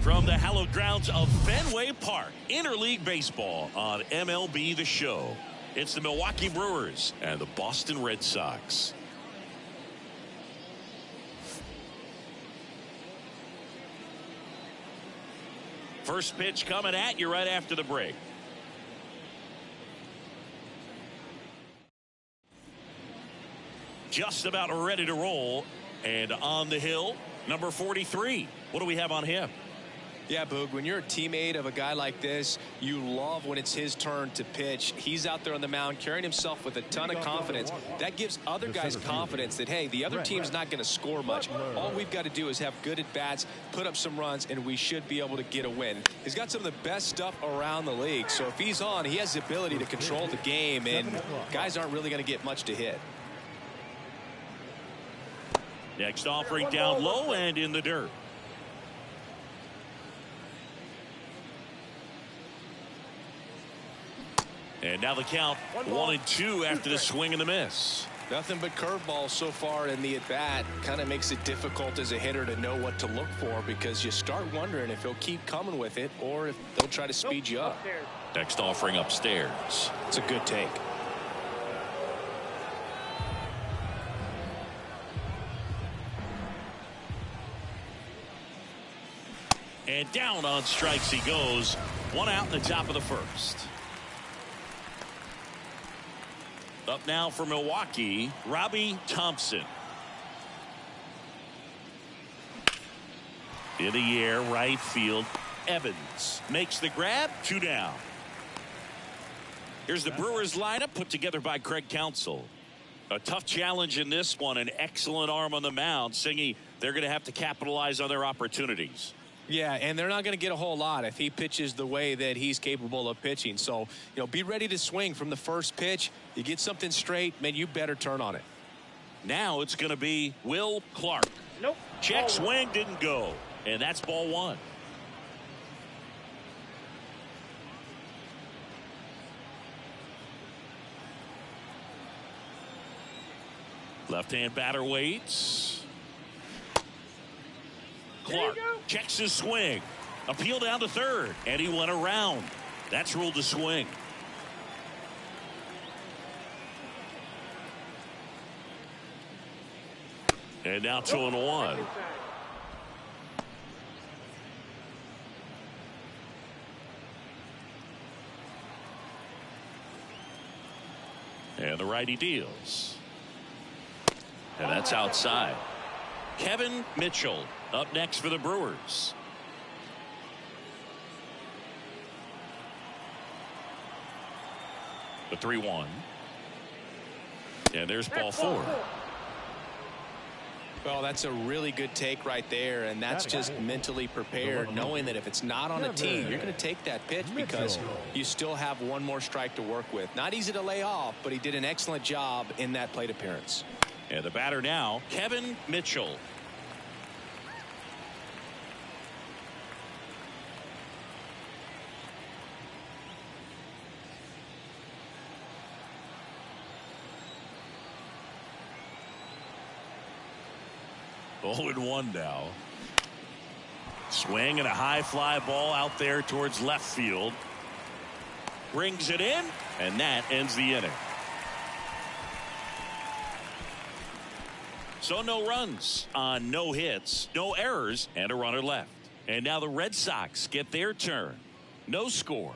From the hallowed grounds of Fenway Park, interleague baseball on MLB The Show. It's the Milwaukee Brewers and the Boston Red Sox. First pitch coming at you right after the break. Just about ready to roll. And on the hill, number 43. What do we have on him? Yeah, Boog, when you're a teammate of a guy like this, you love when it's his turn to pitch. He's out there on the mound carrying himself with a ton of confidence. That gives other guys confidence that, hey, the other team's not going to score much. All we've got to do is have good at-bats, put up some runs, and we should be able to get a win. He's got some of the best stuff around the league. So if he's on, he has the ability to control the game, and guys aren't really going to get much to hit. Next offering down low and in the dirt. And now the count 1-2 after the swing and the miss. Nothing but curveballs so far in the at-bat. Kind of makes it difficult as a hitter to know what to look for because you start wondering if he'll keep coming with it or if they'll try to speed you up. Next offering upstairs. It's a good take. And down on strikes he goes. One out in the top of the first. Up now for Milwaukee, Robbie Thompson. In the air, right field. Evans makes the grab, 2 down. Here's the Brewers lineup put together by Craig Counsell. A tough challenge in this one, an excellent arm on the mound. Singy, they're going to have to capitalize on their opportunities. Yeah, and they're not going to get a whole lot if he pitches the way that he's capable of pitching. So, be ready to swing from the first pitch. You get something straight, man, you better turn on it. Now it's going to be Will Clark. Nope. Check swing, didn't go. And that's ball 1. Left-hand batter waits. Clark checks his swing. Appeal down to third. And he went around. That's ruled a swing. And now 2-1. And the righty deals. And that's outside. Kevin Mitchell up next for the Brewers. The 3-1. And there's ball 4. Well, that's a really good take right there, and that's just mentally prepared, knowing that if it's not on a tee, you're going to take that pitch because you still have one more strike to work with. Not easy to lay off, but he did an excellent job in that plate appearance. And the batter now, Kevin Mitchell. Oh, and 1 now. Swing and a high fly ball out there towards left field. Brings it in, and that ends the inning. So no runs on no hits, no errors, and a runner left. And now the Red Sox get their turn. No score.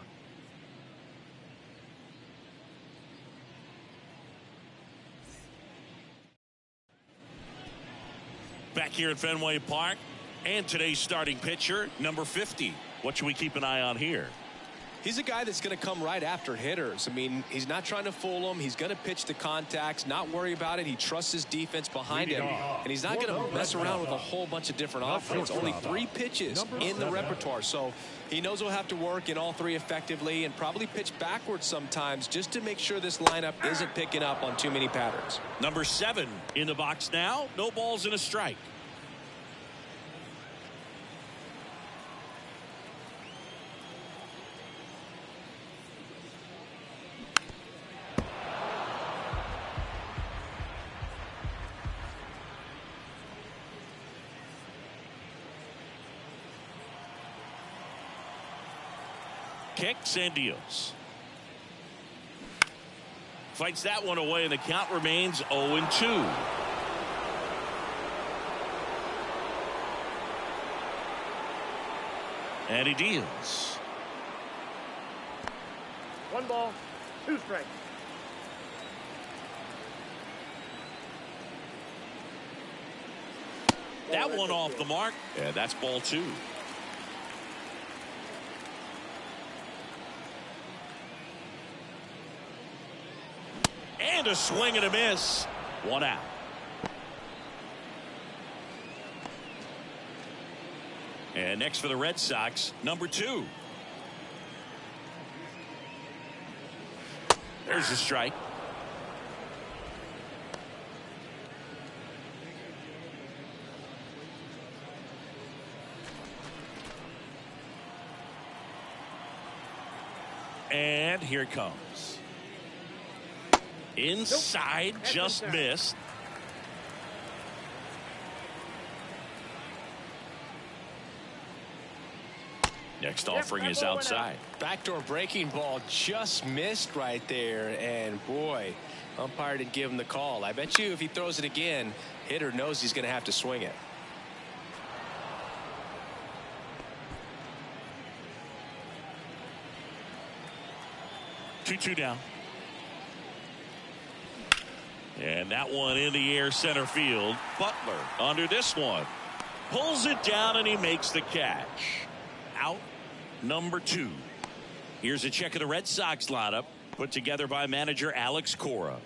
Back here at Fenway Park, and today's starting pitcher, number 50. What should we keep an eye on here? He's a guy that's going to come right after hitters. I mean, he's not trying to fool them. He's going to pitch the contacts, not worry about it. He trusts his defense behind him. And he's not going to mess around with a whole bunch of different offerings. Only 3 pitches in the repertoire. So he knows he'll have to work in all 3 effectively and probably pitch backwards sometimes just to make sure this lineup isn't picking up on too many patterns. Number 7 in the box now. No balls and a strike. kicks and deals. Fights that one away, and the count remains 0-2. And he deals. 1 ball, 2 strikes. That one off the mark, and that's ball 2. And a swing and a miss. 1 out. And next for the Red Sox, number 2. There's a strike. And here it comes. Inside, nope. Just missed. Next offering is outside. Backdoor breaking ball just missed right there. And boy, umpire didn't give him the call. I bet you if he throws it again, hitter knows he's going to have to swing it. Two down. And that one in the air center field. Butler under this one. Pulls it down and he makes the catch. Out number 2. Here's a check of the Red Sox lineup put together by manager Alex Cora.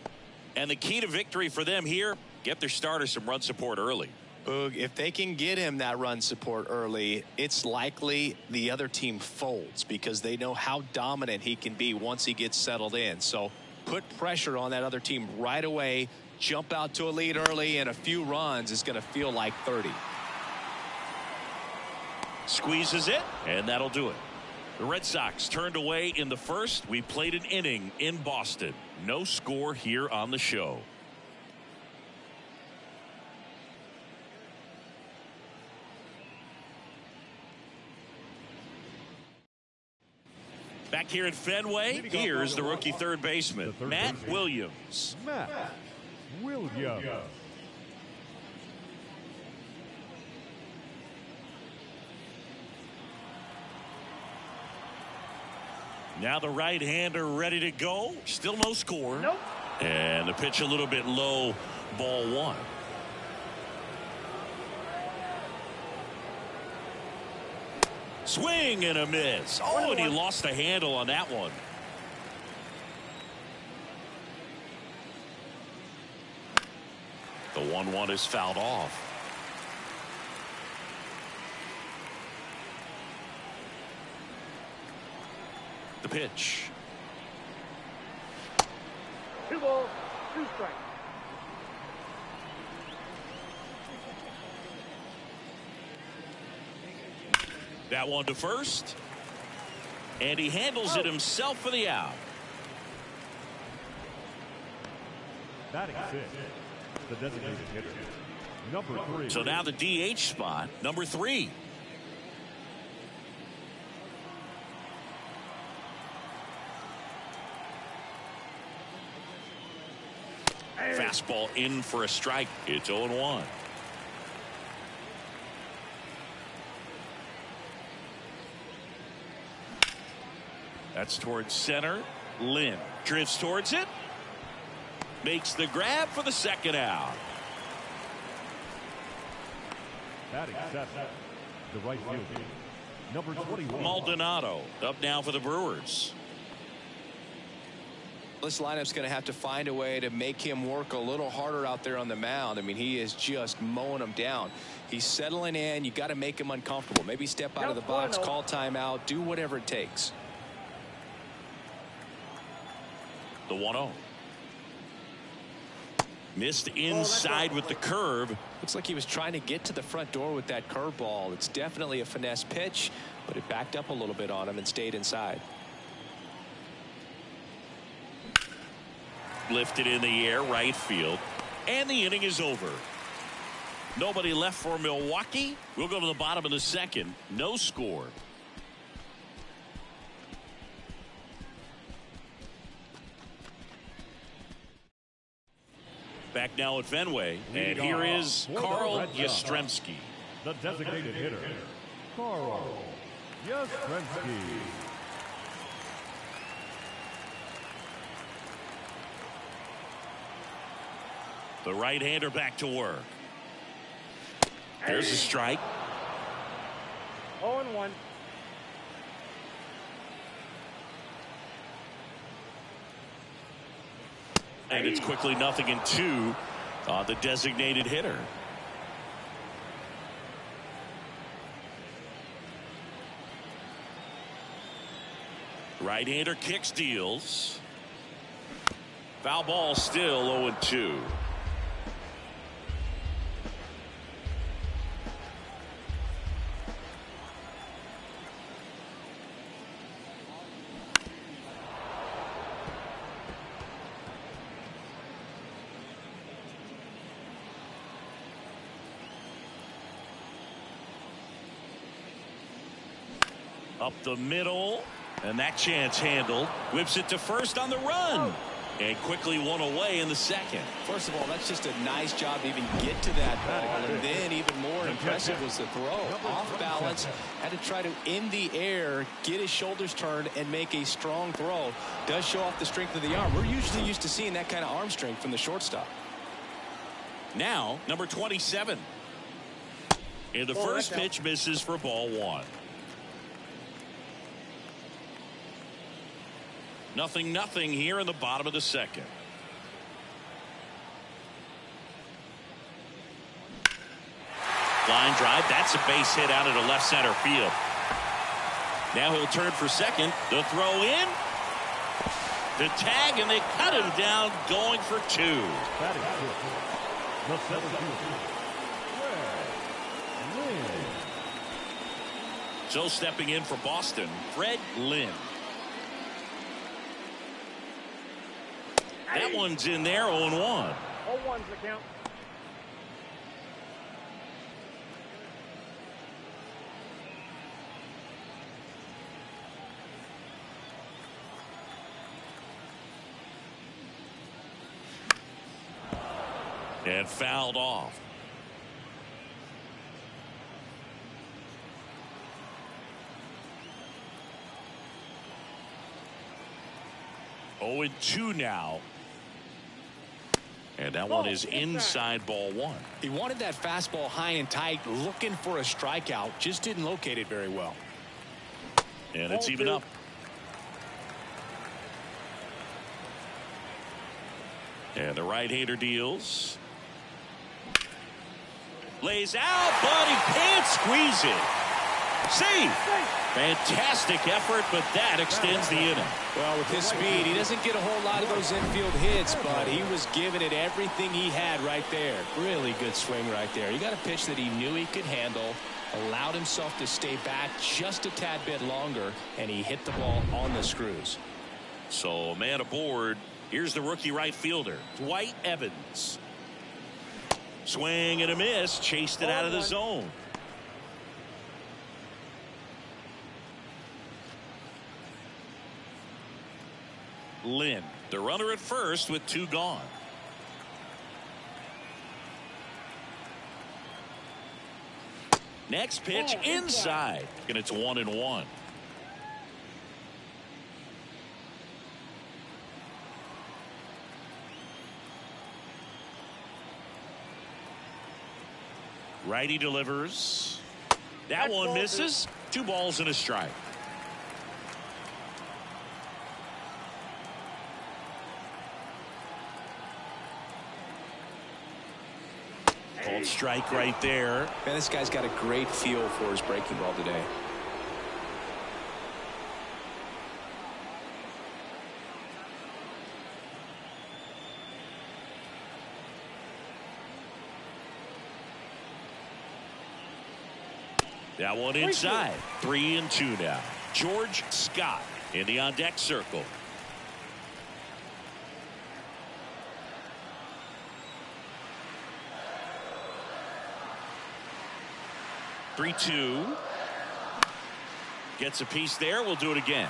And the key to victory for them here, get their starter some run support early. Boog, if they can get him that run support early, it's likely the other team folds because they know how dominant he can be once he gets settled in. So put pressure on that other team right away, jump out to a lead early, and a few runs is going to feel like 30. Squeezes it, and that'll do it. The Red Sox turned away in the first. We played an inning in Boston. No score here on the show. Back here at Fenway, here's the rookie third baseman, Matt Williams. Matt Williams. Now the right-hander ready to go. Still no score. Nope. And the pitch a little bit low, ball 1. Swing and a miss. Oh, and he lost the handle on that one. The 1-1 is fouled off. The pitch. 2 balls, 2 strikes. That one to first. And he handles it himself for the out. Batting 6, the designated hitter, number 3. So now the DH spot, number 3. Fastball in for a strike. It's 0-1. That's towards center. Lynn drifts towards it. Makes the grab for the second out. Batting 7, the right fielder, number 21. Maldonado up now for the Brewers. This lineup's going to have to find a way to make him work a little harder out there on the mound. I mean, he is just mowing them down. He's settling in. You got to make him uncomfortable. Maybe step out of the box, call timeout, do whatever it takes. The 1-0. Missed inside with the curve. Looks like he was trying to get to the front door with that curveball. It's definitely a finesse pitch, but it backed up a little bit on him and stayed inside. Lifted in the air, right field. And the inning is over. Nobody left for Milwaukee. We'll go to the bottom of the second. No score. Back now at Fenway, and Leading here off is for the Carl Red Sox, Yastrzemski. the designated hitter, Carl Yastrzemski. The right-hander back to work. There's a strike. 0-1. And it's quickly 0-2 on the designated hitter. Right-hander kicks, deals. Foul ball, still 0-2. Up the middle, and that chance handled. Whips it to first on the run, and quickly one away in the second. First of all, that's just a nice job to even get to that ball, and then even more impressive was the throw. Off balance, had to try to, in the air, get his shoulders turned and make a strong throw. Does show off the strength of the arm. We're usually used to seeing that kind of arm strength from the shortstop. Now, number 27. And the first pitch misses for ball one. 0-0 here in the bottom of the second. Line drive. That's a base hit out into left center field. Now he'll turn for second. The throw in. The tag, and they cut him down going for two. Batting sixth, the center fielder, Fred Lynn. So stepping in for Boston, Fred Lynn. That one's in there, 0-1. 0-1's the count. And fouled off. Oh, and 2 now. And that one is inside ball one. He wanted that fastball high and tight, looking for a strikeout. Just didn't locate it very well. And it's even up. And the right-hander deals. Lays out, but he can't squeeze it. See, fantastic effort, but that extends the inning. Well, with his speed, he doesn't get a whole lot of those infield hits, but he was giving it everything he had right there. Really good swing right there. He got a pitch that he knew he could handle, allowed himself to stay back just a tad bit longer, and he hit the ball on the screws. So, man aboard. Here's the rookie right fielder, Dwight Evans. Swing and a miss, chased it out of the zone. Lynn, the runner at first with 2 gone. Next pitch inside, and it's 1-1. Righty delivers. That one misses. 2 balls and a strike. Called strike right there. Man, this guy's got a great feel for his breaking ball today. That one inside. 3-2 now. George Scott in the on-deck circle. Three-two. Gets a piece there. We'll do it again.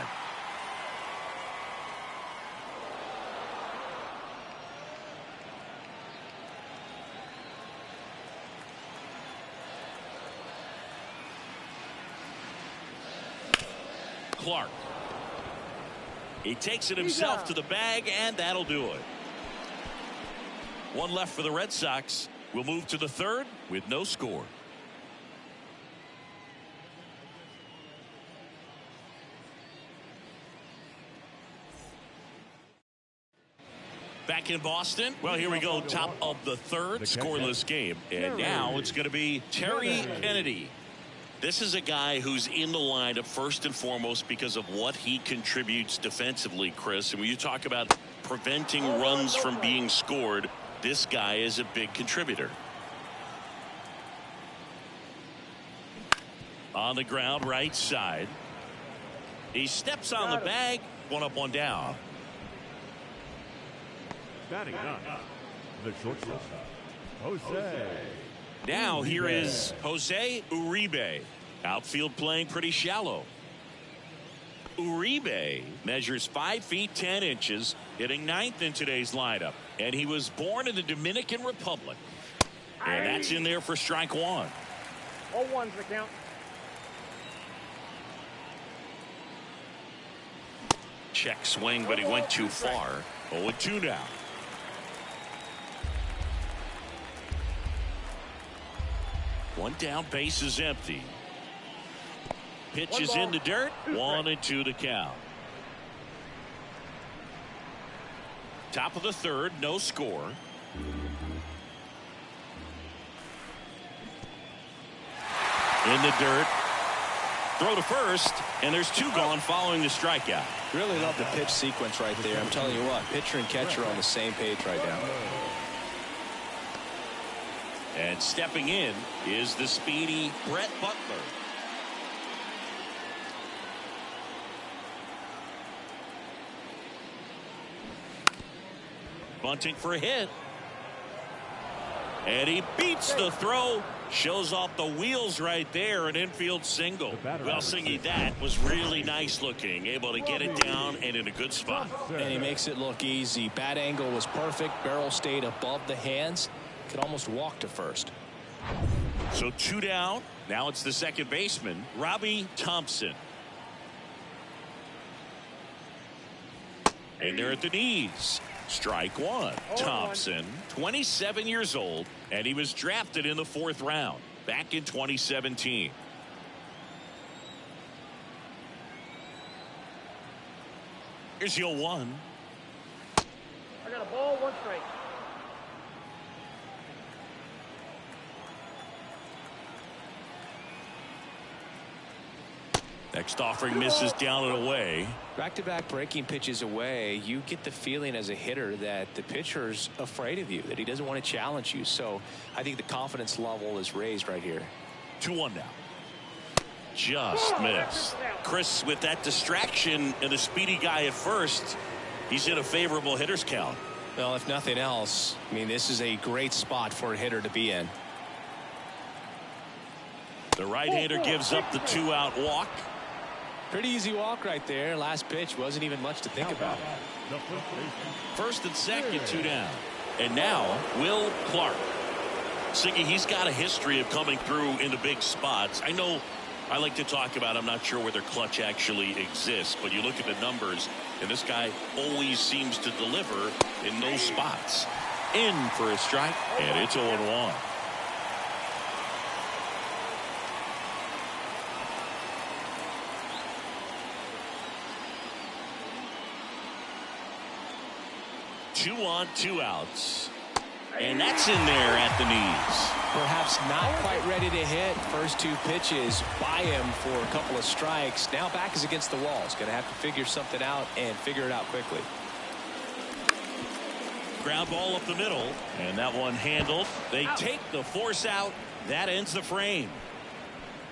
Clark. He takes it himself to the bag, and that'll do it. One left for the Red Sox. We'll move to the third with no score. Back in Boston. Well, here we go. Top of the third, scoreless game. And now it's going to be Terry Kennedy. This is a guy who's in the lineup first and foremost because of what he contributes defensively, Chris. And when you talk about preventing runs from being scored, this guy is a big contributor. On the ground, right side. He steps on the bag. One up, one down. Batting up, the shortstop, Jose. Now here is Jose Uribe. Outfield playing pretty shallow. Uribe measures 5 feet 10 inches, hitting ninth in today's lineup. And he was born in the Dominican Republic. And that's in there for strike one. 0-1's the count. Check swing, but he went too far. 0-2 now. One down, base is empty. Pitch is in the dirt. 1-2 the count. Top of the third, no score. In the dirt. Throw to first, and there's two gone following the strikeout. Really love the pitch sequence right there. I'm telling you what, pitcher and catcher are on the same page right now. And stepping in is the speedy Brett Butler. Bunting for a hit. And he beats the throw. Shows off the wheels right there. An infield single. Well, Singy, that was really nice looking. Able to get it down and in a good spot. And he makes it look easy. Bat angle was perfect. Barrel stayed above the hands. Could almost walk to first. So two down. Now it's the second baseman, Robbie Thompson. And they're at the knees. Strike one. Thompson, 27 years old, and he was drafted in the 4th round back in 2017. Here's your 1. I got a ball, 1 strike. Next offering misses down and away. Back-to-back breaking pitches away, you get the feeling as a hitter that the pitcher's afraid of you, that he doesn't want to challenge you. So I think the confidence level is raised right here. 2-1 now. Just missed. Chris, with that distraction and a speedy guy at first, he's in a favorable hitter's count. Well, if nothing else, I mean, this is a great spot for a hitter to be in. The right-hander gives up the 2-out walk. Pretty easy walk right there. Last pitch wasn't even much to think about. First and second, 2 down. And now, Will Clark. Siggy, he's got a history of coming through into big spots. I know I like to talk about, I'm not sure whether clutch actually exists, but you look at the numbers, and this guy always seems to deliver in those spots. In for a strike, and it's 0-1. Two on, 2 outs. And that's in there at the knees. Perhaps not quite ready to hit. First 2 pitches by him for a couple of strikes. Now back is against the wall. He's going to have to figure something out and figure it out quickly. Ground ball up the middle. And that one handled. They take the force out. That ends the frame.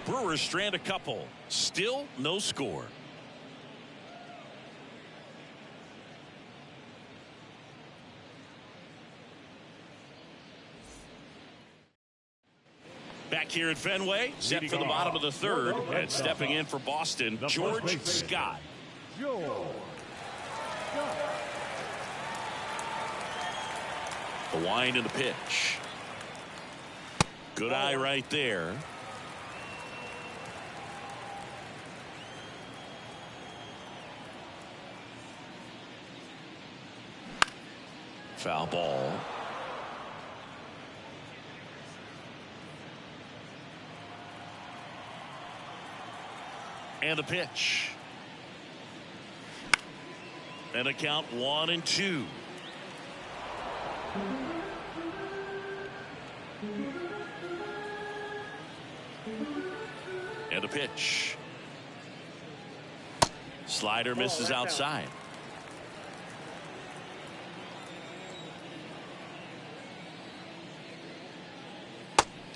Brewers strand a couple. Still no score. Back here at Fenway, set for the bottom of the third, and stepping in for Boston, George Scott. The wind and the pitch. Good eye right there. foul ball. And the pitch. And a count 1-2. And a pitch. Slider misses outside.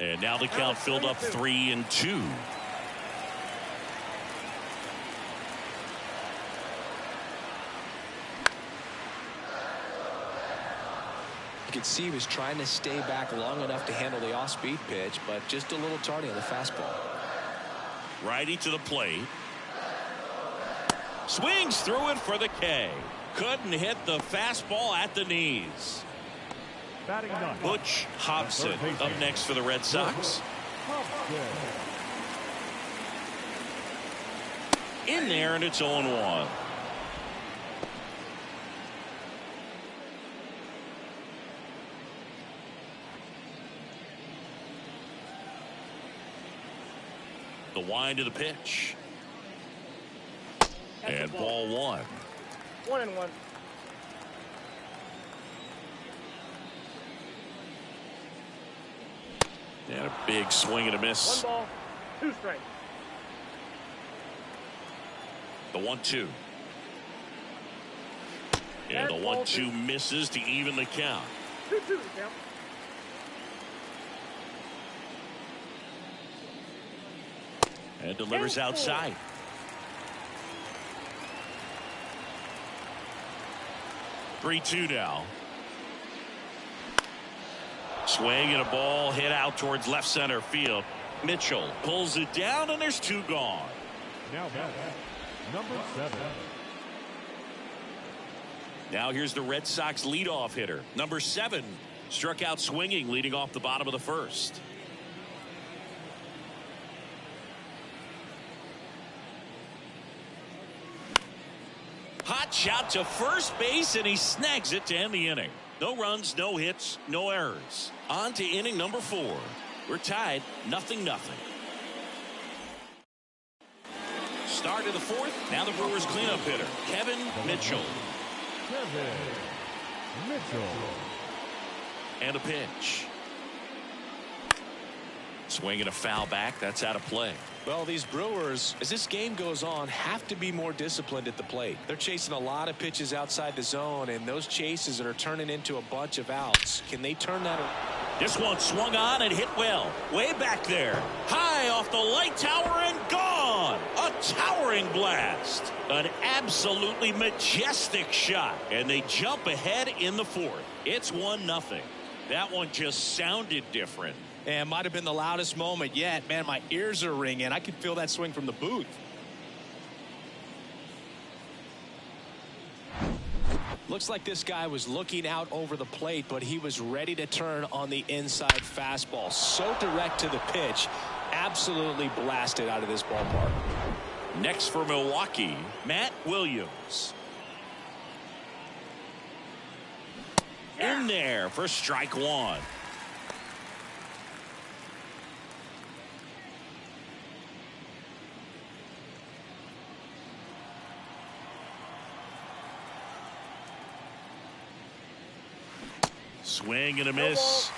And now the count filled up 3-2. You could see he was trying to stay back long enough to handle the off-speed pitch, but just a little tardy on the fastball. Righty to the plate. Swings through it for the K. Couldn't hit the fastball at the knees. Batting ninth. Butch Hobson up next for the Red Sox. In there, and it's 0-1. The wind of the pitch. And ball 1. 1-1. And a big swing and a miss. 1 ball, 2 strikes. The 1-2. And the 1-2 misses to even the count. 2-2 the count. And delivers outside. Three-2 now. Swing and a ball hit out towards left center field. Mitchell pulls it down, and there's 2 gone. Now batting number 7. Now here's the Red Sox leadoff hitter. Number 7 struck out swinging, leading off the bottom of the first. Hot shot to first base, and he snags it to end the inning. No runs, no hits, no errors. On to inning number 4. We're tied 0-0. Start of the 4th. Now the Brewers cleanup hitter, Kevin Mitchell. Kevin Mitchell. And a pitch. Swing and a foul back. That's out of play. Well, these Brewers, as this game goes on, have to be more disciplined at the plate. They're chasing a lot of pitches outside the zone, and those chases are turning into a bunch of outs. Can they turn that around? This one swung on and hit well. Way back there. High off the light tower and gone. A towering blast. An absolutely majestic shot. And they jump ahead in the 4th. It's 1-0. That one just sounded different. And might have been the loudest moment yet. Man, my ears are ringing. I could feel that swing from the booth. Looks like this guy was looking out over the plate, but he was ready to turn on the inside fastball. So direct to the pitch. Absolutely blasted out of this ballpark. Next for Milwaukee, Matt Williams. In there for strike 1. Swing and a miss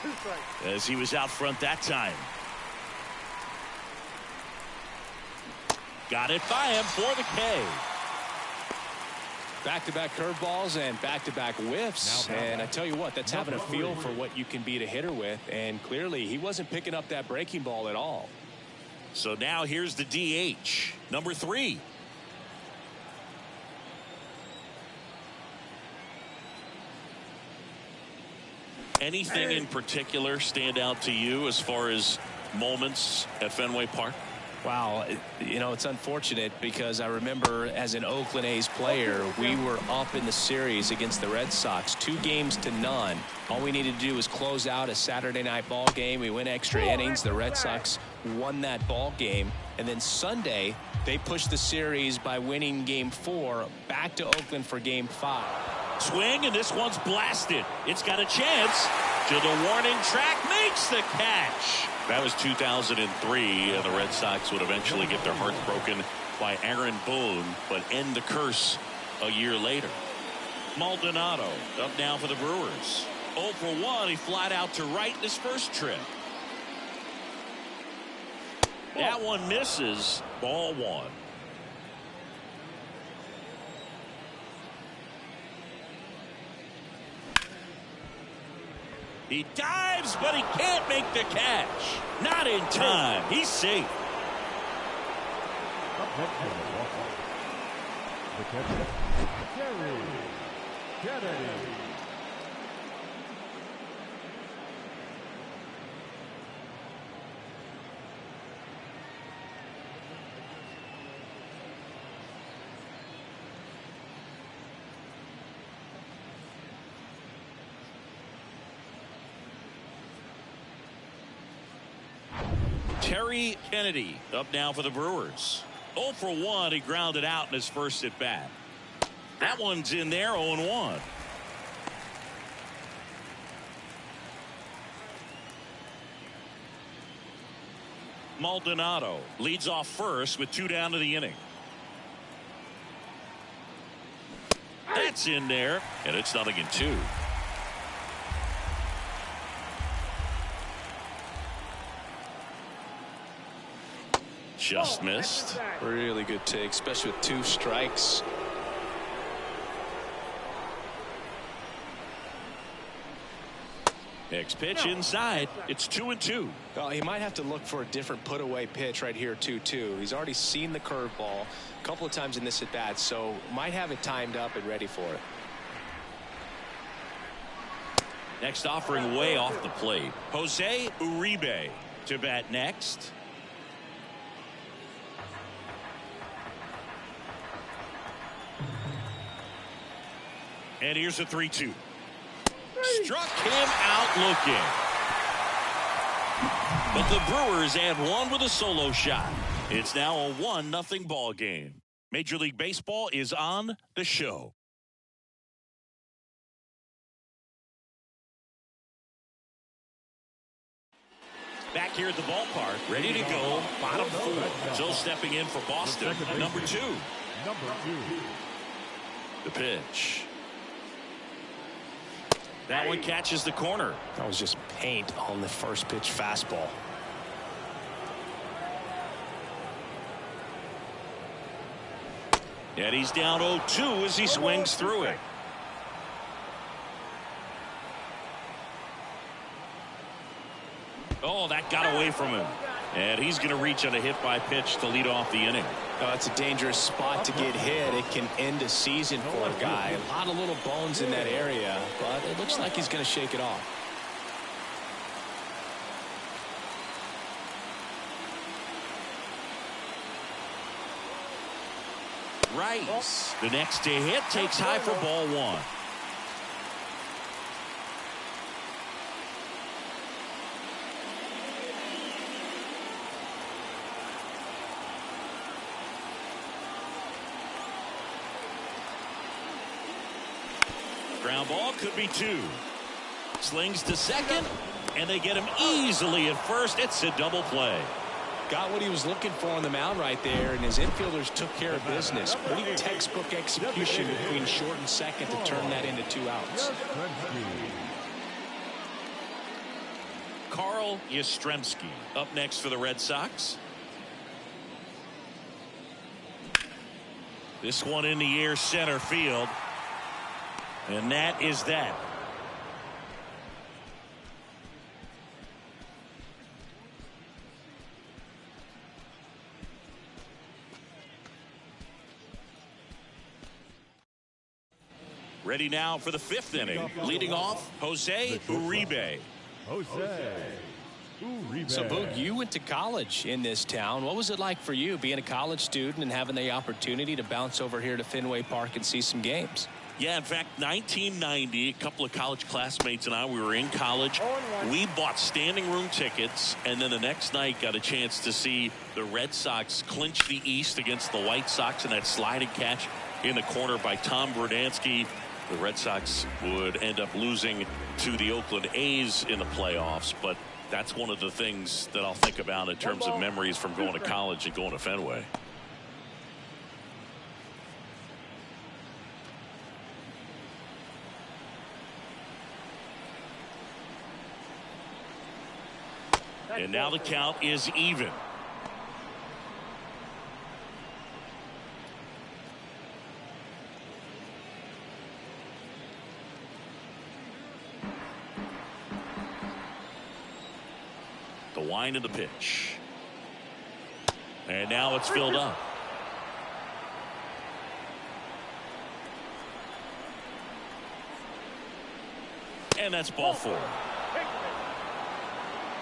as he was out front that time. Got it by him for the K. Back-to-back curveballs and back-to-back whiffs. And I tell you what, that's having a feel for what you can beat a hitter with. And clearly, he wasn't picking up that breaking ball at all. So now here's the DH, number 3. Anything in particular stand out to you as far as moments at Fenway Park? Wow, you know, it's unfortunate because I remember as an Oakland A's player, we were up in the series against the Red Sox, 2-0. All we needed to do was close out a Saturday night ball game. We went extra innings. The Red Sox won that ball game. And then Sunday, they pushed the series by winning Game 4 back to Oakland for Game 5. Swing, and this one's blasted. It's got a chance. To the warning track, makes the catch. That was 2003, and the Red Sox would eventually get their hearts broken by Aaron Boone, but end the curse a year later. Maldonado up now for the Brewers. 0 for 1. He flied out to right in his first trip. That one misses. Ball 1. He dives, but he can't make the catch. Not in time. He's safe. The catcher, Terry Kennedy. Terry Kennedy up now for the Brewers. 0 for 1. He grounded out in his first at bat. That one's in there. 0-1. Maldonado leads off first with 2 down to the inning. That's in there, and it's 0-2. Just missed. Really good take, especially with 2 strikes. Next pitch inside. It's 2-2. Well, he might have to look for a different put away pitch right here. 2-2. He's already seen the curveball a couple of times in this at bat, so might have it timed up and ready for it. Next offering way off the plate. Jose Uribe to bat next. And here's a 3-2. Struck him out looking. But the Brewers add 1 with a solo shot. It's now a 1-0 ball game. Major League Baseball is on the show. Back here at the ballpark, ready to go. Bottom 4. So stepping in for Boston, number 2. The pitch. That one catches the corner. That was just paint on the first pitch fastball. And he's down 0-2 as he swings through it. Oh, that got away from him. And he's going to reach on a hit by pitch to lead off the inning. Oh, it's a dangerous spot to get hit. It can end a season for a guy. A lot of little bones in that area, but it looks like he's going to shake it off. Rice, the next to hit, takes high for ball 1. Ground ball could be 2. Slings to second, and they get him easily at first. It's a double play. Got what he was looking for on the mound right there, and his infielders took care of business. Pretty textbook execution between short and second to turn that into 2 outs. Carl Yastrzemski up next for the Red Sox. This one in the air, center field. And that is that. Ready now for the 5th inning. Leading off, Jose Uribe. So, Boog, you went to college in this town. What was it like for you being a college student and having the opportunity to bounce over here to Fenway Park and see some games? Yeah, in fact, 1990, a couple of college classmates and I, we were in college. We bought standing room tickets, and then the next night got a chance to see the Red Sox clinch the East against the White Sox in that sliding catch in the corner by Tom Verdansky. The Red Sox would end up losing to the Oakland A's in the playoffs, but that's one of the things that I'll think about in terms of memories from going to college and going to Fenway. And now the count is even. The wind of the pitch. And now it's filled up. And that's ball four.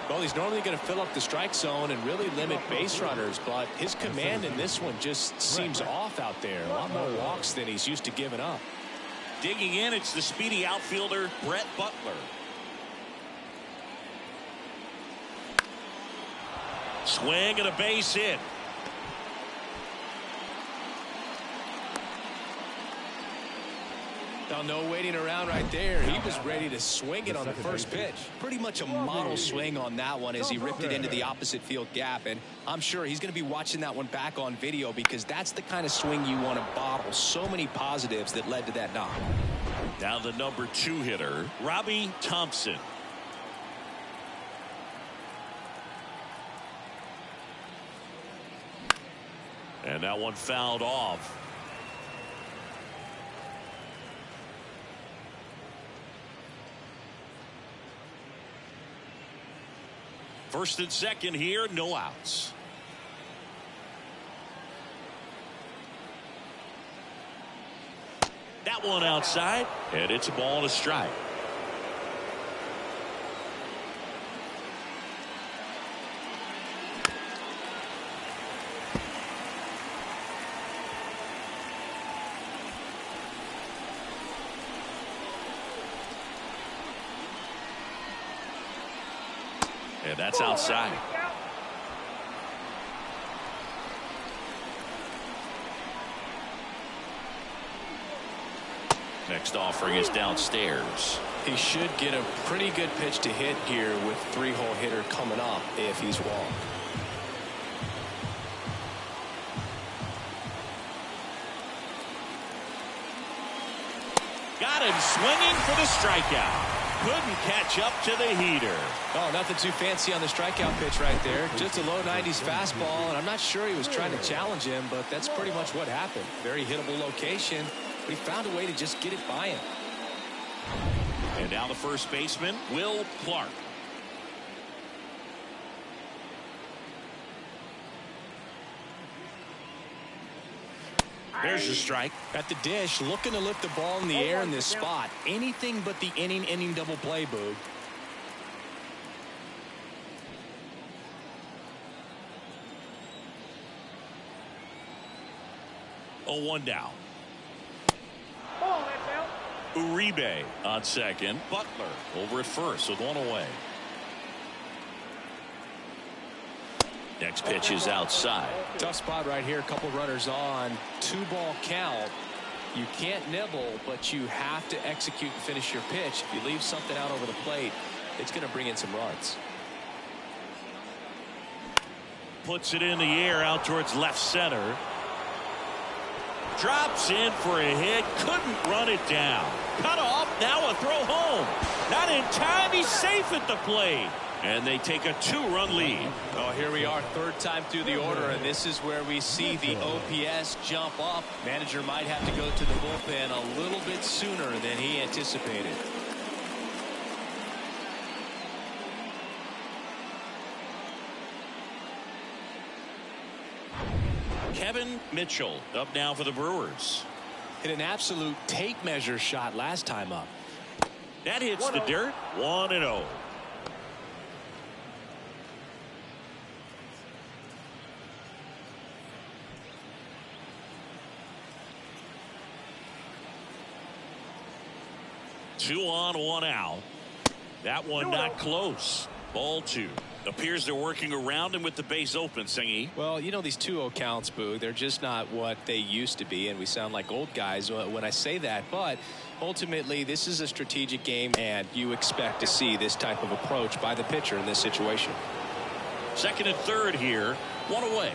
Well, he's normally going to fill up the strike zone and really limit base runners, but his command in this one just seems off out there. A lot more walks than he's used to giving up. Digging in, it's the speedy outfielder, Brett Butler. Swing and a base hit. Now, no waiting around right there. He was ready to swing it on the first pitch. Pretty much a model swing on that one as he ripped it into the opposite field gap. And I'm sure he's going to be watching that one back on video because that's the kind of swing you want to bottle. So many positives that led to that knock. Now the number 2 hitter, Robbie Thompson. And that one fouled off. First and second here, no outs. That one outside, and it's a ball and a strike. And that's outside. Next offering is downstairs. He should get a pretty good pitch to hit here with 3-hole hitter coming up if he's walked. Got him swinging for the strikeout. Couldn't catch up to the heater. Oh, nothing too fancy on the strikeout pitch right there. Just a low 90s fastball, and I'm not sure he was trying to challenge him, but that's pretty much what happened. Very hittable location, but he found a way to just get it by him. And now the first baseman, Will Clark. There's your strike. At the dish, looking to lift the ball in the air in this spot. Anything but the inning double play, Boog. Oh, 1 down. Ball, that's out. Uribe on second. Butler over at first with 1 away. Next pitch is outside. Tough spot right here. A couple runners on. 2-ball count. You can't nibble, but you have to execute and finish your pitch. If you leave something out over the plate, it's going to bring in some runs. Puts it in the air out towards left center. Drops in for a hit. Couldn't run it down. Cut off. Now a throw home. Not in time. He's safe at the plate. And they take a 2-run lead. Oh, here we are, 3rd time through the order, and this is where we see the OPS jump up. Manager might have to go to the bullpen a little bit sooner than he anticipated. Kevin Mitchell up now for the Brewers. Hit an absolute tape measure shot last time up. That hits the dirt. 1-0. Two on, 1 out. That one not close. Ball 2. Appears they're working around him with the base open, Singy. Well, you know, these 2-0 counts, Boo, they're just not what they used to be, and we sound like old guys when I say that. But ultimately, this is a strategic game, and you expect to see this type of approach by the pitcher in this situation. Second and third here, one away.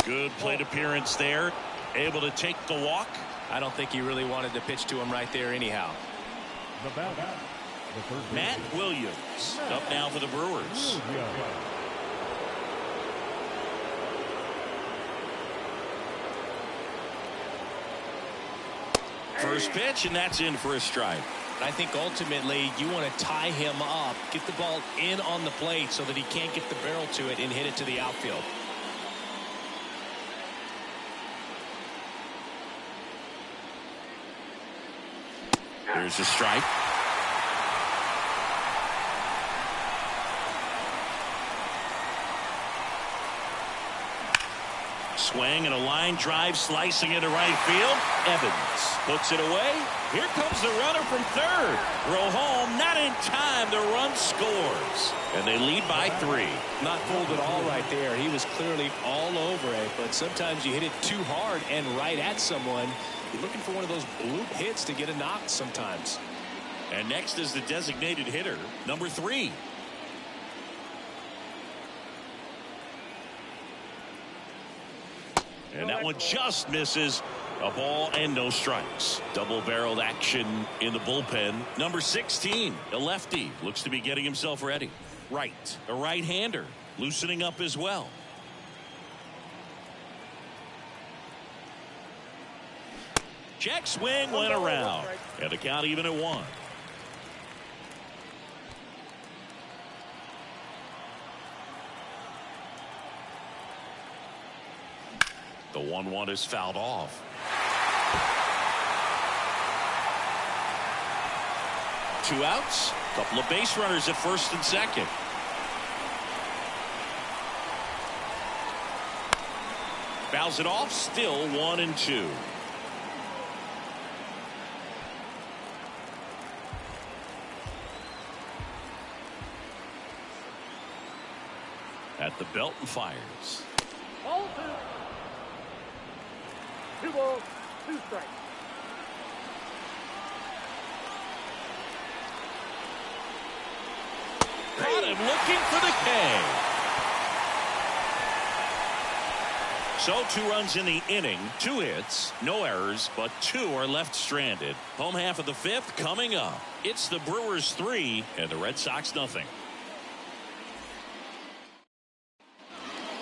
Good plate appearance there. Able to take the walk. I don't think he really wanted to pitch to him right there anyhow. Matt Williams up now for the Brewers. First pitch, and that's in for a strike. I think ultimately you want to tie him up, get the ball in on the plate so that he can't get the barrel to it and hit it to the outfield. There's a strike. Swing and a line drive slicing into right field. Evans puts it away. Here comes the runner from third. Throw home, not in time. The run scores. And they lead by 3. Not fooled at all right there. He was clearly all over it, but sometimes you hit it too hard and right at someone. You're looking for one of those bloop hits to get a knock sometimes. And next is the designated hitter, number 3. And that one just misses. A ball and no strikes. Double-barreled action in the bullpen. Number 16, a lefty, looks to be getting himself ready. Right, a right-hander, loosening up as well. Check swing went around, and the count even at 1. The 1-1 is fouled off. 2 outs. Couple of base runners at first and second. Fouls it off. Still 1-2. At the belt and fires. Ball 2. 2 balls, 2 strikes. Got him looking for the K. So 2 runs in the inning, 2 hits, no errors, but 2 are left stranded. Home half of the 5th coming up. It's the Brewers 3 and the Red Sox nothing.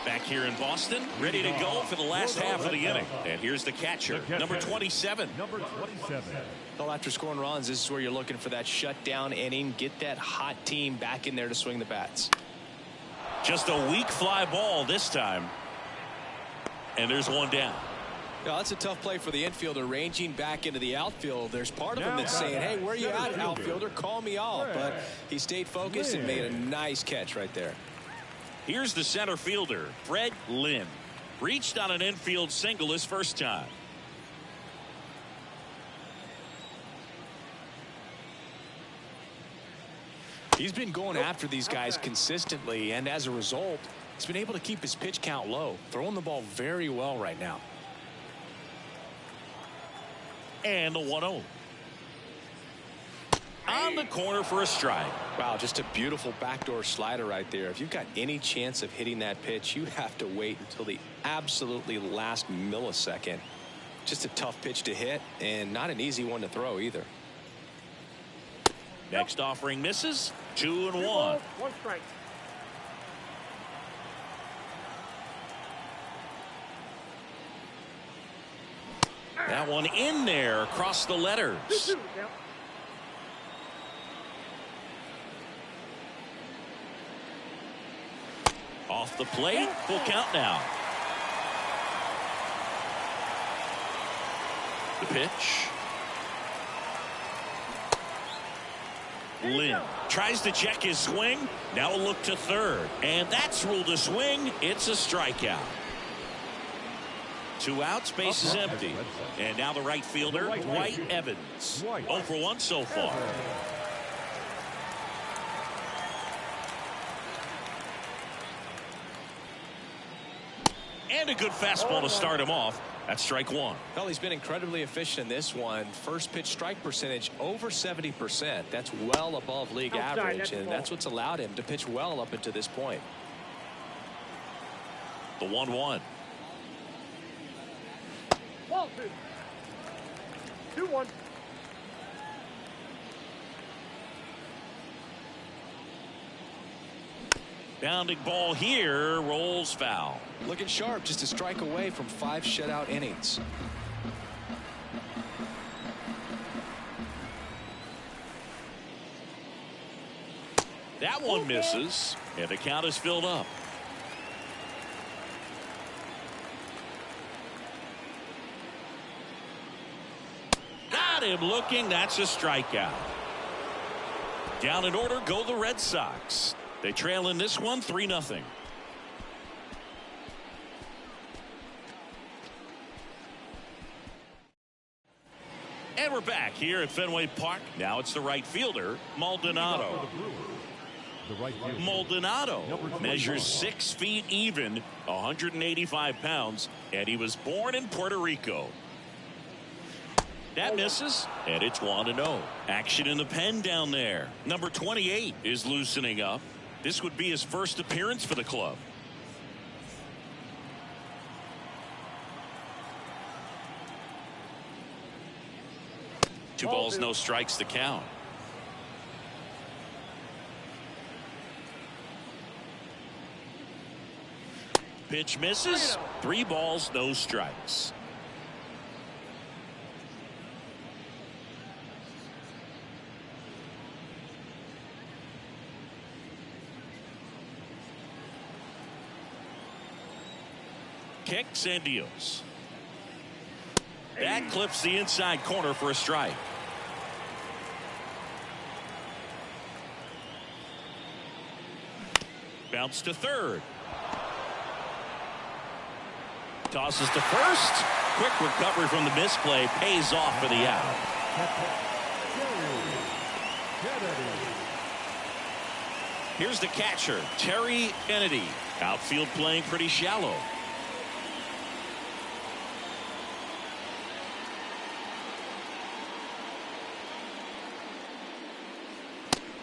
Back here in Boston, ready to go for the last half of the inning. And here's the catcher, number 27. Well, after scoring runs, this is where you're looking for that shutdown inning. Get that hot team back in there to swing the bats. Just a weak fly ball this time. And there's 1 down. Now, that's a tough play for the infielder, ranging back into the outfield. There's part of him that's saying, hey, where you at, outfielder? Call me off. But he stayed focused and made a nice catch right there. Here's the center fielder, Fred Lynn. Reached on an infield single his first time. He's been going after these guys consistently, and as a result, he's been able to keep his pitch count low, throwing the ball very well right now. And the 1-0. On the corner for a strike. Wow, just a beautiful backdoor slider right there. If you've got any chance of hitting that pitch, you have to wait until the absolutely last millisecond. Just a tough pitch to hit, and not an easy one to throw either. Next offering misses. 2-1. 1 strike. That one in there across the letters. 2-2. Yep. Off the plate, full count now. The pitch. Lynn tries to check his swing. Now a look to third. And that's ruled a swing. It's a strikeout. 2 outs, base is empty. And now the right fielder, Dwight Evans. 0 for 1 so far. And a good fastball to start him off. That's strike 1. Well, he's been incredibly efficient in this one. First pitch strike percentage over 70%. That's well above league average, and that's what's allowed him to pitch well up until this point. The 1-1. Ball 2. 2-1. Bounding ball here, rolls foul. Looking sharp, just a strike away from 5 shutout innings. That one misses, and the count is filled up. Got him looking. That's a strikeout. Down in order go the Red Sox. They trail in this one 3-0. And we're back here at Fenway Park. Now it's the right fielder, Maldonado. Maldonado measures 6 feet even, 185 pounds, and he was born in Puerto Rico. That misses, and it's 1-0. Action in the pen down there. Number 28 is loosening up. This would be his first appearance for the club. Two balls, no strikes to count. Pitch misses. 3 balls, no strikes. Kicks and deals. That clips the inside corner for a strike. Bounce to third. Tosses to first. Quick recovery from the misplay. Pays off for the out. Here's the catcher, Terry Kennedy. Outfield playing pretty shallow.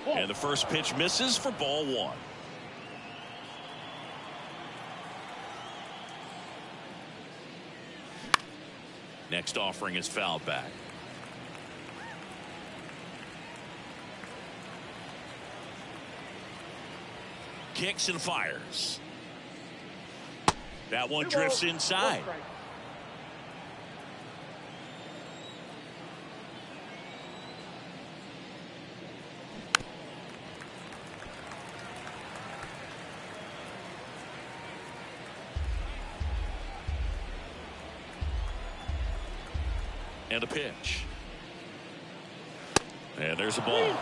And the first pitch misses for ball 1. Next offering is fouled back. Kicks and fires. That one drifts inside. And a pitch. And there's a ball.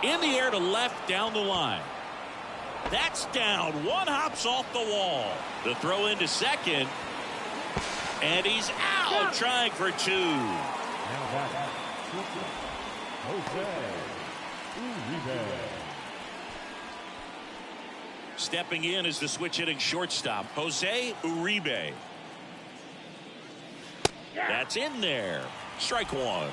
In the air to left down the line. That's down. One hops off the wall. The throw into second. And he's out trying for 2. Now back. Jose. Stepping in is the switch hitting shortstop, Jose Uribe. That's in there. Strike 1.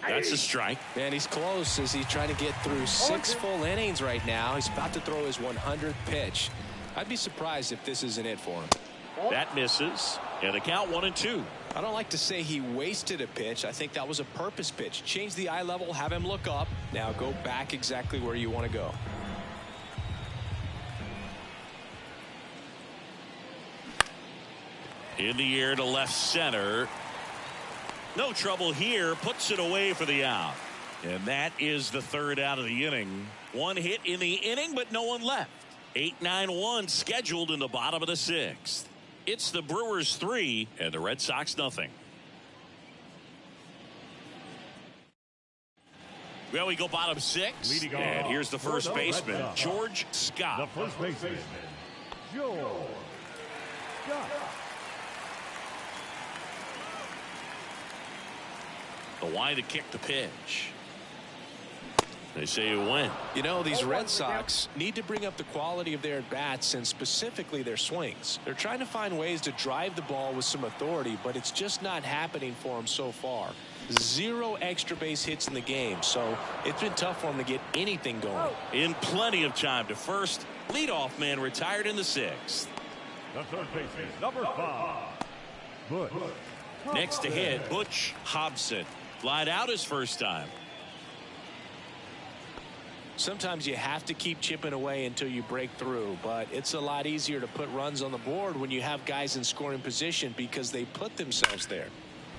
That's a strike. Man, he's close as he's trying to get through 6 full innings right now. He's about to throw his 100th pitch. I'd be surprised if this isn't it for him. That misses. And the count 1-2. I don't like to say he wasted a pitch. I think that was a purpose pitch. Change the eye level, have him look up. Now go back exactly where you want to go. In the air to left center. No trouble here. Puts it away for the out. And that is the third out of the inning. One hit in the inning, but no one left. 8-9-1 scheduled in the bottom of the sixth. It's the Brewers 3 and the Red Sox nothing. Well, we go bottom six. And here's the first baseman, George Scott. The first baseman, George Scott. The wide to kick the pitch. They say you win. You know, these Red Sox need to bring up the quality of their at-bats and specifically their swings. They're trying to find ways to drive the ball with some authority, but it's just not happening for them so far. 0 extra base hits in the game, so it's been tough for them to get anything going. In plenty of time to first. Leadoff man retired in the sixth. The third baseman, number 5, Butch. Next to hit, Butch Hobson. Flied out his first time. Sometimes you have to keep chipping away until you break through, but it's a lot easier to put runs on the board when you have guys in scoring position because they put themselves there.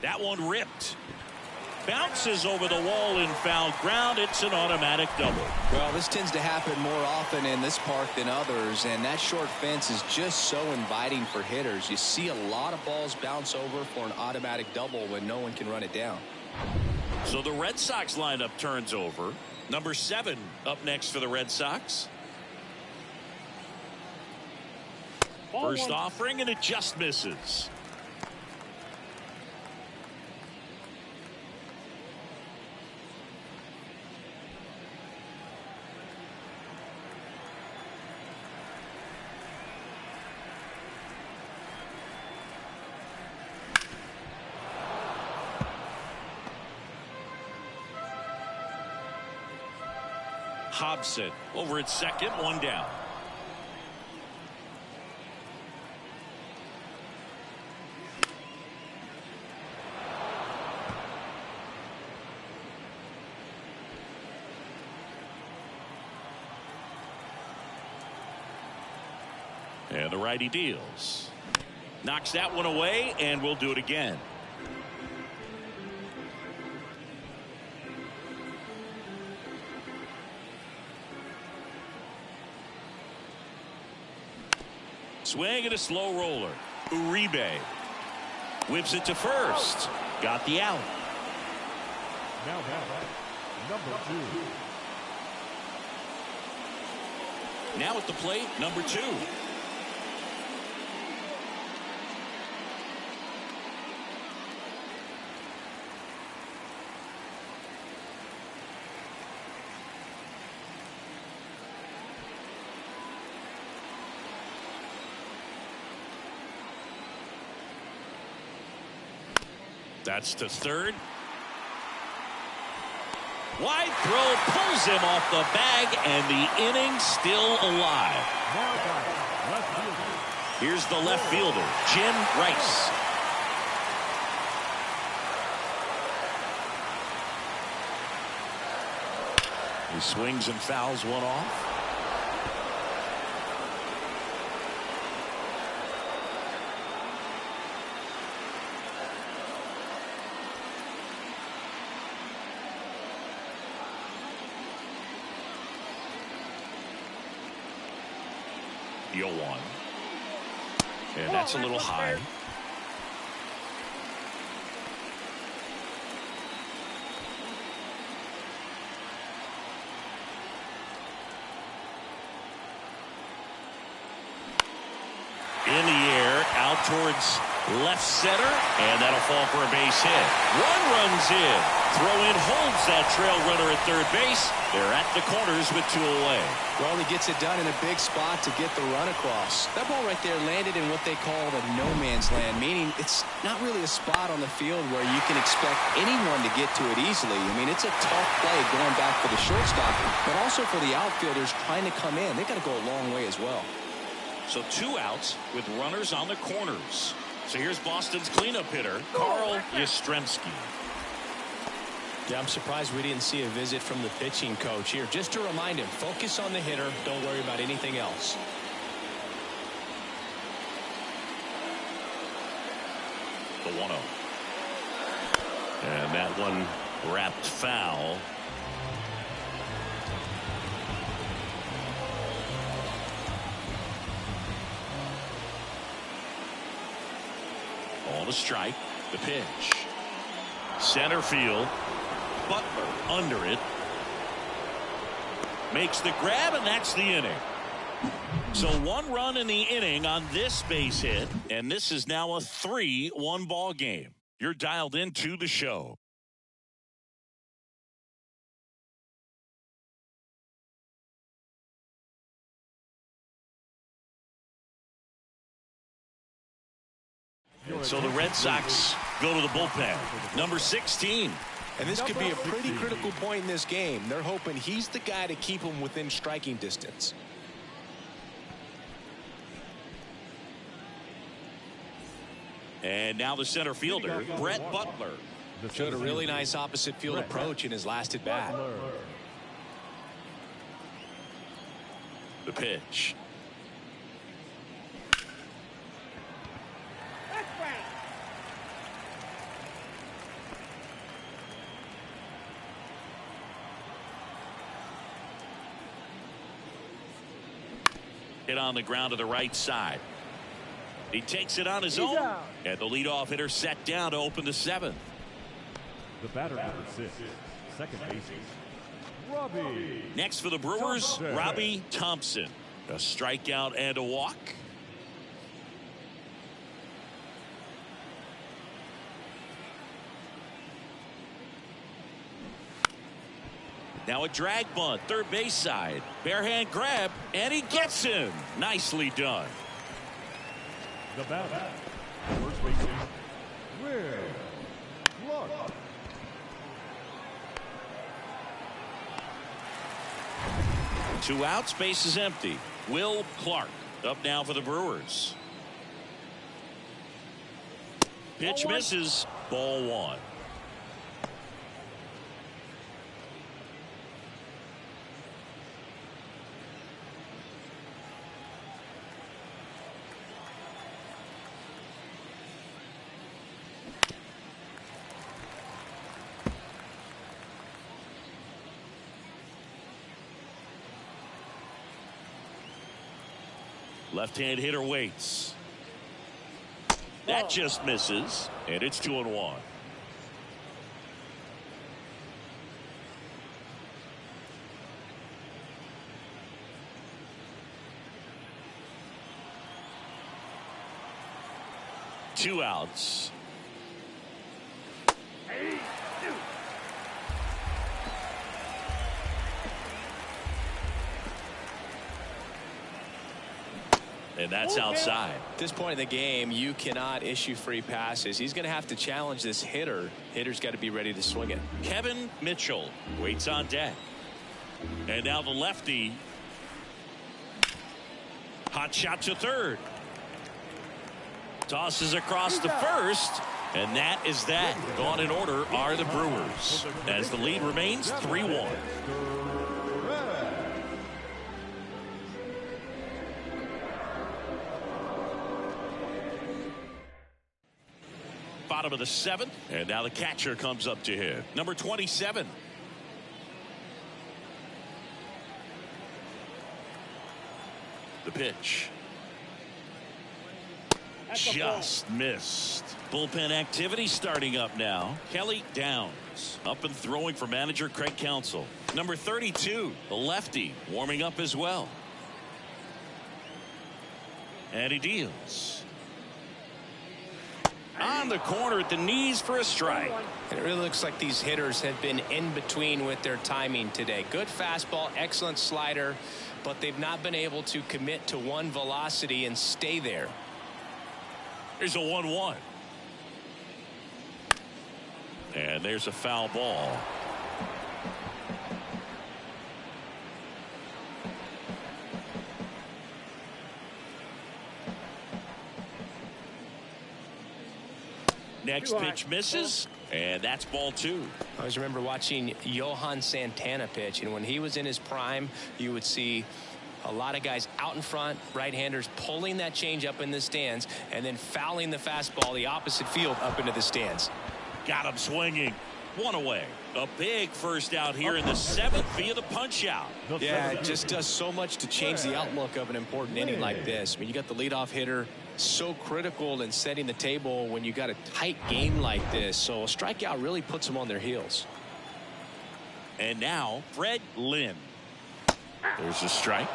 That one ripped. Bounces over the wall in foul ground. It's an automatic double. Well, this tends to happen more often in this park than others, and that short fence is just so inviting for hitters. You see a lot of balls bounce over for an automatic double when no one can run it down. So the Red Sox lineup turns over. Number 7 up next for the Red Sox. First offering, and it just misses. Hobson over at second, one down. And the righty deals. Knocks that one away, and we'll do it again. Swing and a slow roller. Uribe whips it to first. Got the out. Now number 2. Now at the plate, number 2. That's to third. Wide throw pulls him off the bag, and the inning still alive. Here's the left fielder, Jim Rice. He swings and fouls one off. Deal one. And that's a little high. In the air, out towards left center, and that'll fall for a base hit. One runs in. Throw in holds that trail runner at third base. They're at the corners with 2 away. Well, he gets it done in a big spot to get the run across. That ball right there landed in what they call the no man's land, meaning it's not really a spot on the field where you can expect anyone to get to it easily. I mean, it's a tough play going back for the shortstop, but also for the outfielders trying to come in. They got to go a long way as well. So 2 outs with runners on the corners. So here's Boston's cleanup hitter, Carl Yastrzemski. Yeah, I'm surprised we didn't see a visit from the pitching coach here. Just to remind him, focus on the hitter. Don't worry about anything else. The 1-0. And that one wrapped foul. On a strike. The pitch. Center field. Butler under it. Makes the grab, and that's the inning. So 1 run in the inning on this base hit, and this is now a 3-1 ball game. You're dialed into the show. So the Red Sox go to the bullpen. Number 16. And this could be a pretty critical point in this game. They're hoping he's the guy to keep them within striking distance. And now the center fielder, Brett Butler. Showed a really nice opposite field approach in his last at bat. The pitch. Hit on the ground to the right side. He takes it on his own, and the leadoff hitter set down to open the 7th. The batter, number 6, second baseman, Robbie. Next for the Brewers, Robbie Thompson. A strikeout and a walk. Now a drag bunt, third base side. Bare hand grab, and he gets him. Nicely done. The batter, first baseman, Will Clark. Two outs, base is empty. Will Clark up now for the Brewers. Pitch misses. Ball 1. Left-hand hitter waits. That just misses, and it's 2-1. Two outs. And that's outside. At this point in the game, you cannot issue free passes. He's going to have to challenge this hitter. Hitter's got to be ready to swing it. Kevin Mitchell waits on deck. And now the lefty. Hot shot to third. Tosses across to first. And that is that. Gone in order are the Brewers, as the lead remains 3-1. Bottom of the 7th, and now the catcher comes up to hit. Number 27. The pitch. Just missed. Bullpen activity starting up now. Kelly Downs up and throwing for manager Craig Counsell. Number 32, the lefty, warming up as well. And he deals. On the corner at the knees for a strike. And it really looks like these hitters have been in between with their timing today. Good fastball, excellent slider, but they've not been able to commit to one velocity and stay there. Here's a 1-1. And there's a foul ball. Next pitch misses, and that's ball 2. I always remember watching Johan Santana pitch, and when he was in his prime, you would see A lot of guys out in front, right-handers pulling that change up in the stands and then fouling the fastball the opposite field up into the stands. Got him swinging. One away. A big first out here in the 7th via the punch out. Yeah, it just does so much to change the outlook of an important inning like this. I mean, you got the leadoff hitter, so critical in setting the table when you got a tight game like this. So a strikeout really puts them on their heels. And now Fred Lynn. There's a strike.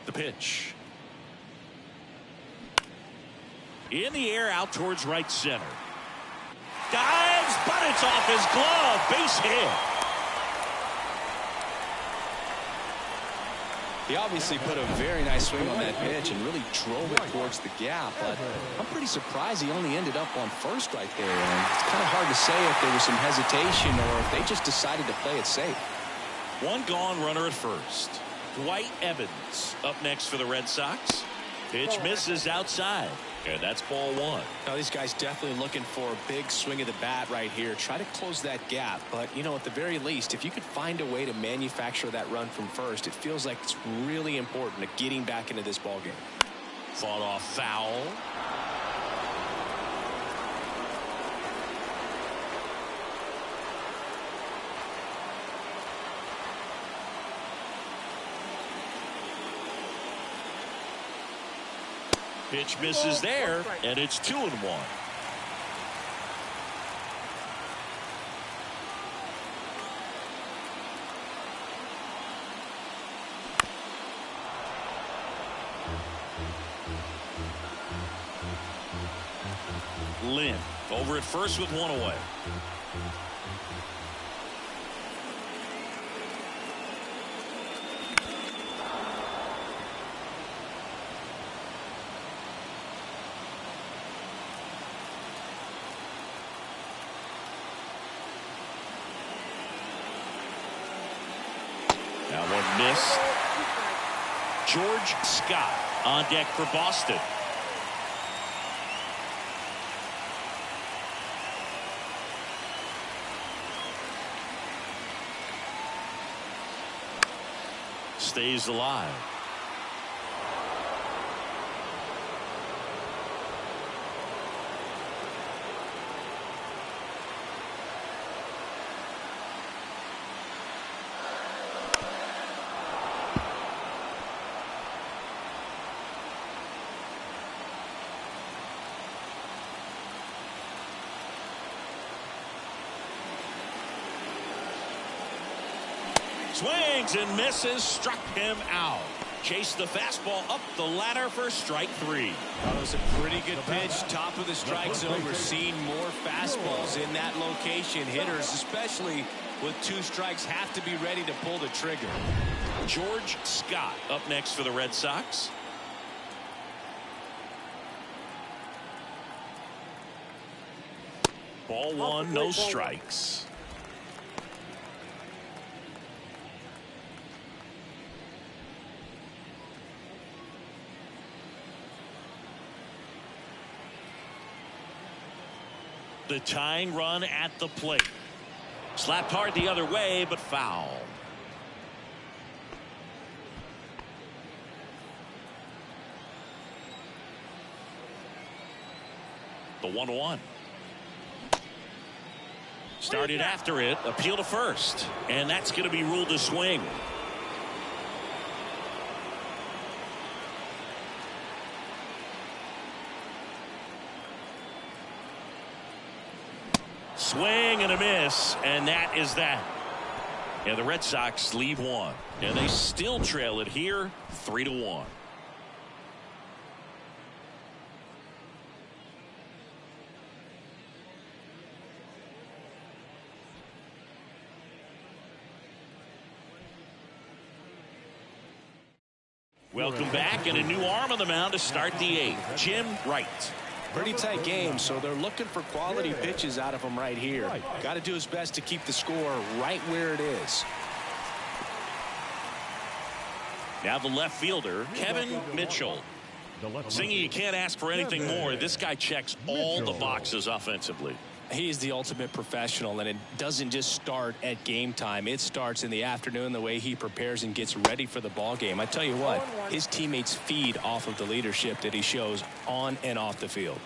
The pitch. In the air out towards right center. Dives, but it's off his glove. Base hit. He obviously put a very nice swing on that pitch and really drove it towards the gap. But I'm pretty surprised he only ended up on first right there. And it's kind of hard to say if there was some hesitation or if they just decided to play it safe. One gone runner at first. Dwight Evans up next for the Red Sox. Pitch misses outside. And that's ball one. Now these guys definitely looking for a big swing of the bat right here. Try to close that gap. But, you know, at the very least, if you could find a way to manufacture that run from first, it feels like it's really important to getting back into this ball game. Fought off foul. Pitch misses there, and it's 2-1. Lynn over at first with one away. That one missed. George Scott on deck for Boston. Stays alive. Swings and misses, struck him out. Chased the fastball up the ladder for strike 3. That was a pretty good pitch, top of the strike zone. We're seeing more fastballs in that location. Hitters, especially with 2 strikes, have to be ready to pull the trigger. George Scott up next for the Red Sox. Ball 1, no strikes. The tying run at the plate. Slapped hard the other way, but foul. The 1-1. Started after it, appeal to first, and that's going to be ruled a swing. Swing and a miss, and that is that. And the Red Sox leave one, and they still trail it here 3-1. Welcome back, and a new arm on the mound to start the 8th. Jim Wright. Pretty tight game, so they're looking for quality pitches out of him right here. Got to do his best to keep the score right where it is. Now the left fielder, Kevin Mitchell. Singy, you can't ask for anything more. This guy checks all the boxes offensively. He's the ultimate professional, and it doesn't just start at game time. It starts in the afternoon, the way he prepares and gets ready for the ball game. I tell you what, his teammates feed off of the leadership that he shows on and off the field.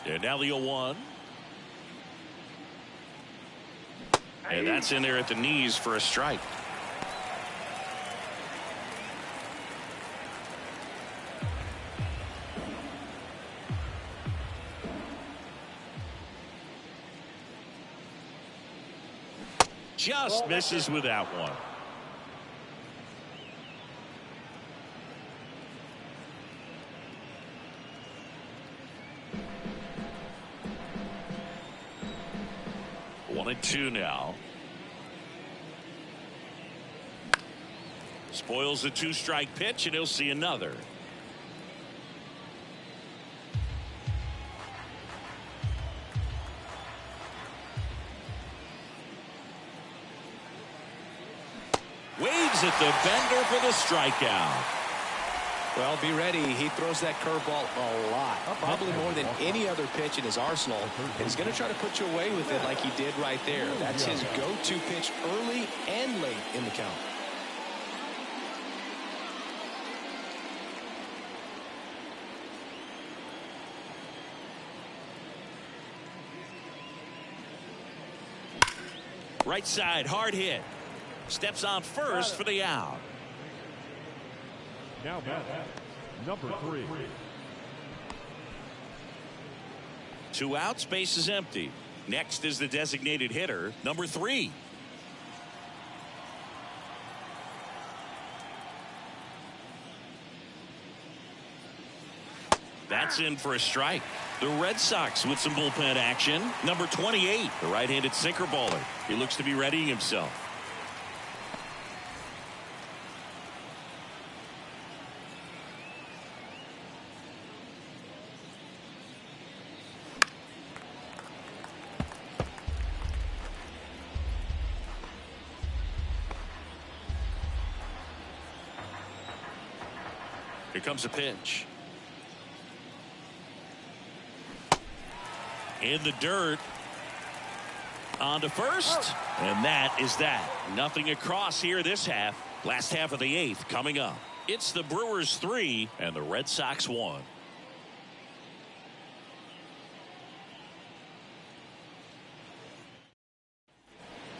And now the 0-1. And that's in there at the knees for a strike. Just misses with that one. One and two now. Spoils the 2-strike pitch, and he'll see another. Waves at the bender for the strikeout. Well, be ready. He throws that curveball a lot, probably more than any other pitch in his arsenal. And he's going to try to put you away with it like he did right there. That's his go-to pitch early and late in the count. Right side, hard hit. Steps on first for the out. Now batting, number 3. 2 outs, base is empty. Next is the designated hitter, number 3. That's in for a strike. The Red Sox with some bullpen action. Number 28, the right-handed sinker baller. He looks to be readying himself. Here comes a pitch. In the dirt. On to first. And that is that. Nothing across here this half. Last half of the 8th coming up. It's the Brewers 3 and the Red Sox 1.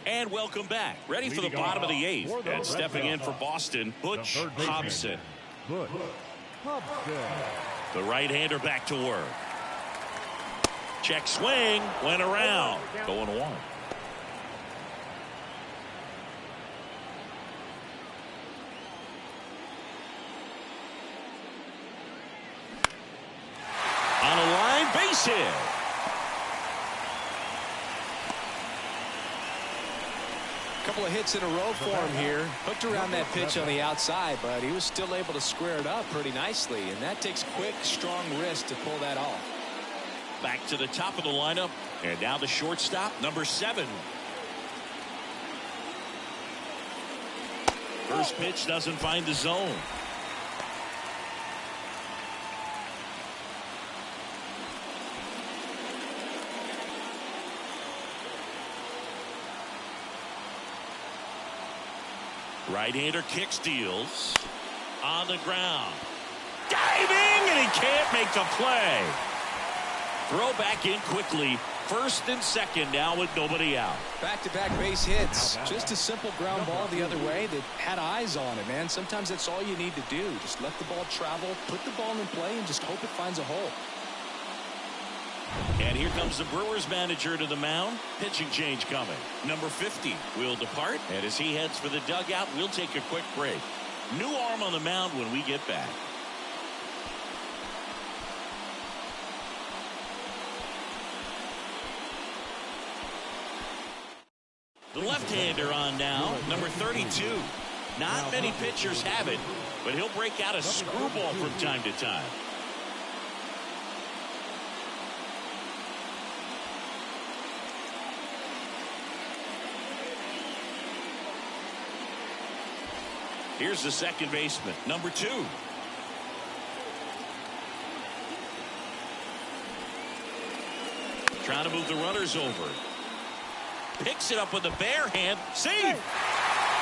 And welcome back. Ready for the bottom of the 8th. And stepping in for Boston, Butch Hobson. The right-hander back to work. Check swing, went around, going 1. On a line, base hit. Couple of hits in a row for him here. Hooked around that pitch on the outside, but he was still able to square it up pretty nicely, and that takes quick, strong wrist to pull that off. Back to the top of the lineup, and now the shortstop, number 7. First pitch doesn't find the zone. Right-hander kicks, deals. On the ground. Diving, and he can't make the play. Throw back in quickly. First and second now with nobody out. Back-to-back base hits. Just a simple ground ball the other way that had eyes on it, man. Sometimes that's all you need to do. Just let the ball travel, put the ball in play, and just hope it finds a hole. And here comes the Brewers manager to the mound. Pitching change coming. Number 50 will depart. And as he heads for the dugout, we'll take a quick break. New arm on the mound when we get back. The left-hander on now, number 32. Not many pitchers have it, but he'll break out a screwball from time to time. Here's the second baseman, number 2. Trying to move the runners over. Picks it up with the bare hand. Save!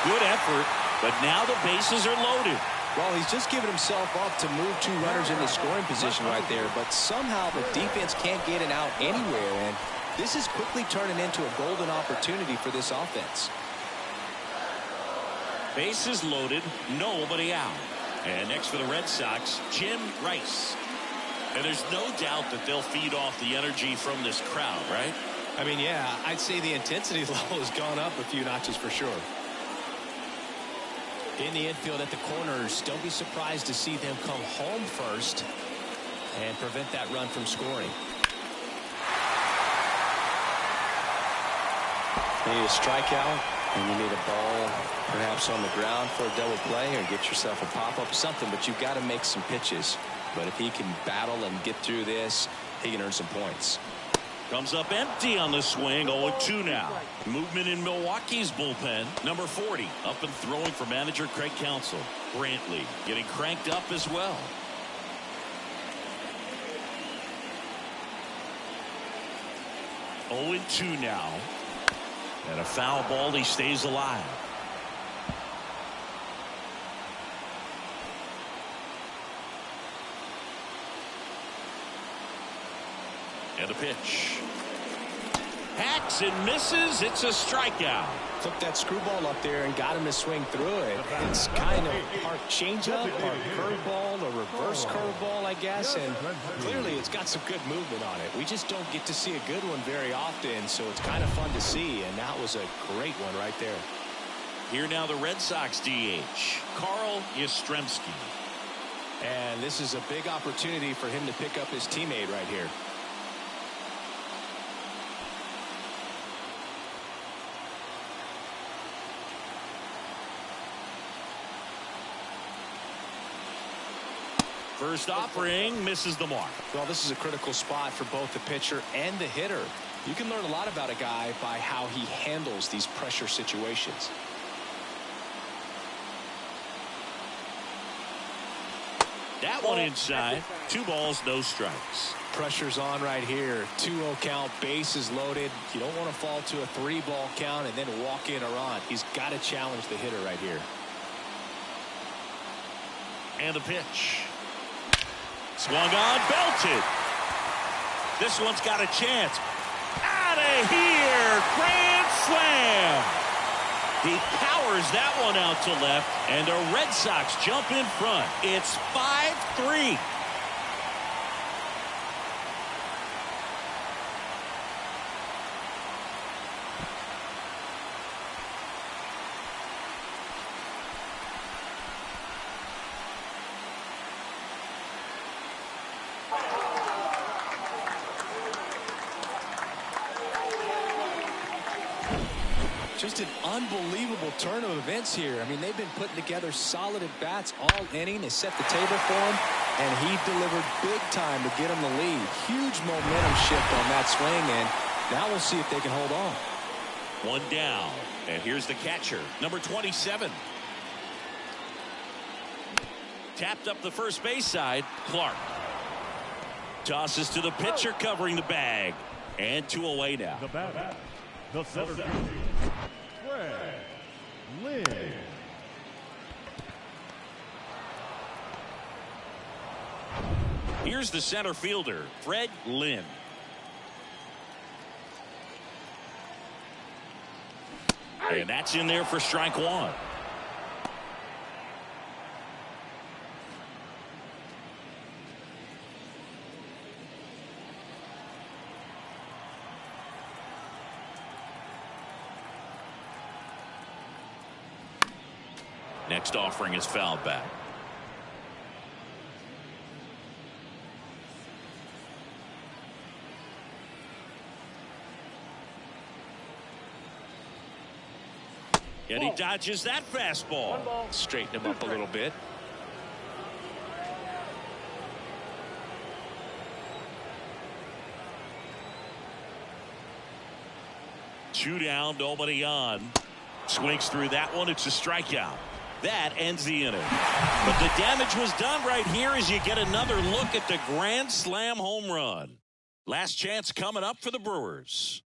Good effort, but now the bases are loaded. Well, he's just given himself up to move 2 runners into scoring position right there, but somehow the defense can't get an out anywhere, and this is quickly turning into a golden opportunity for this offense. Bases loaded, nobody out. And next for the Red Sox, Jim Rice. And there's no doubt that they'll feed off the energy from this crowd, right? I mean, yeah, I'd say the intensity level has gone up a few notches for sure. In the infield at the corners, don't be surprised to see them come home first and prevent that run from scoring. You need a strikeout, and you need a ball perhaps on the ground for a double play, or get yourself a pop-up, something, but you've got to make some pitches. But if he can battle and get through this, he can earn some points. Comes up empty on the swing. 0-2 now. Movement in Milwaukee's bullpen. Number 40 up and throwing for manager Craig Counsell. Brantley getting cranked up as well. Oh, 2 now. And a foul ball. He stays alive. And a pitch. Hacks and misses. It's a strikeout. Took that screwball up there and got him to swing through it. It's kind of part changeup, part curveball, a reverse curveball, I guess. And clearly it's got some good movement on it. We just don't get to see a good one very often, so it's kind of fun to see. And that was a great one right there. Here now the Red Sox DH, Carl Yastrzemski. And this is a big opportunity for him to pick up his teammate right here. First offering misses the mark. Well, this is a critical spot for both the pitcher and the hitter. You can learn a lot about a guy by how he handles these pressure situations. That one inside. 2 balls, no strikes. Pressure's on right here. 2-0 count, bases loaded. You don't want to fall to a 3-ball count and then walk in or on. He's got to challenge the hitter right here. And the pitch. Swung on, belted. This one's got a chance. Out of here. Grand slam. He powers that one out to left, and the Red Sox jump in front. It's 5-3. Just an unbelievable turn of events here. I mean, they've been putting together solid at-bats all inning. They set the table for him, and he delivered big time to get him the lead. Huge momentum shift on that swing, and now we'll see if they can hold on. 1 down, and here's the catcher, number 27. Tapped up the first base side, Clark. Tosses to the pitcher covering the bag, and 2 away now. The batter, the center fielder, Fred Lynn. Here's the center fielder, Fred Lynn. And that's in there for strike 1. Next offering is fouled back. And he dodges that fastball. Straighten him up a little bit. Two down, nobody on. Swings through that one. It's a strikeout. That ends the inning. But the damage was done right here as you get another look at the grand slam home run. Last chance coming up for the Brewers.